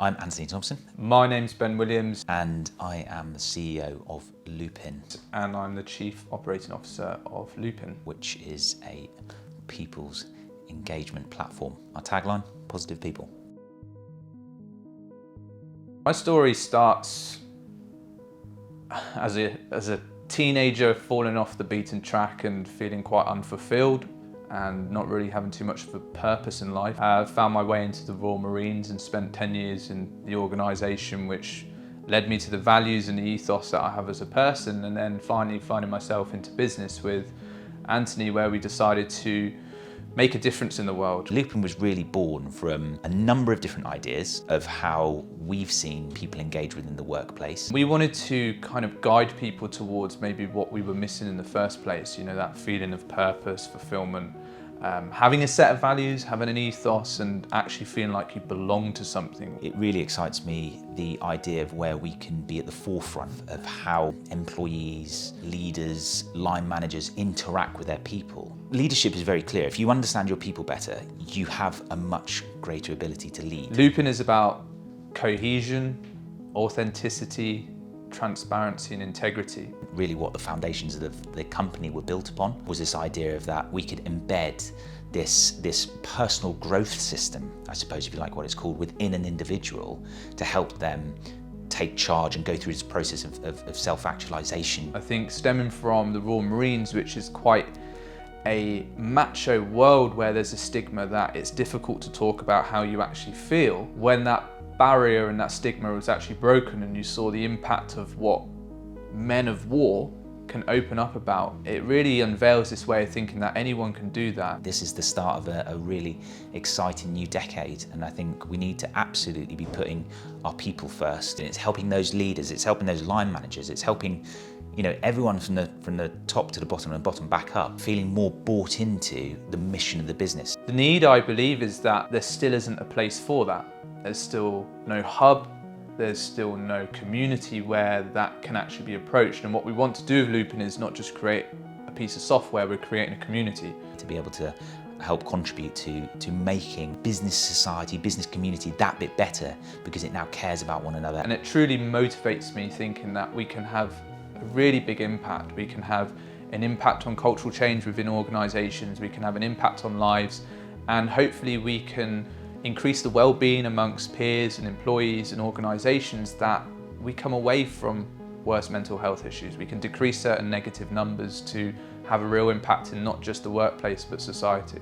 I'm Antony Thompson. My name's Ben Williams. And I am the CEO of Loopin. And I'm the Chief Operating Officer of Loopin, which is a people's engagement platform. Our tagline, positive people. My story starts as a teenager falling off the beaten track and feeling quite unfulfilled and not really having too much of a purpose in life. I found my way into the Royal Marines and spent 10 years in the organisation, which led me to the values and the ethos that I have as a person, and then finally finding myself into business with Antony, where we decided to make a difference in the world. Loopin was really born from a number of different ideas of how we've seen people engage within the workplace. We wanted to kind of guide people towards maybe what we were missing in the first place, you know, that feeling of purpose, fulfillment, having a set of values, having an ethos, and actually feeling like you belong to something. It really excites me, the idea of where we can be at the forefront of how employees, leaders, line managers interact with their people. Leadership is very clear. If you understand your people better, you have a much greater ability to lead. Loopin is about cohesion, authenticity, transparency and integrity. Really what the foundations of the company were built upon was this idea of that we could embed this personal growth system, I suppose if you like what it's called, within an individual to help them take charge and go through this process of self-actualization. I think stemming from the Royal Marines, which is quite a macho world where there's a stigma that it's difficult to talk about how you actually feel, when that barrier and that stigma was actually broken and you saw the impact of what men of war can open up about, it really unveils this way of thinking that anyone can do that. This is the start of a really exciting new decade, and I think we need to absolutely be putting our people first. And it's helping those leaders, it's helping those line managers, it's helping, you know, everyone from the top to the bottom and bottom back up, feeling more bought into the mission of the business. The need, I believe, is that there still isn't a place for that. There's still no hub, there's still no community where that can actually be approached. And what we want to do with Loopin is not just create a piece of software, we're creating a community. To be able to help contribute to making business society, business community that bit better, because it now cares about one another. And it truly motivates me thinking that we can have a really big impact. We can have an impact on cultural change within organisations, we can have an impact on lives, and hopefully we can increase the well-being amongst peers and employees and organisations, that we come away from worse mental health issues. We can decrease certain negative numbers to have a real impact in not just the workplace but society.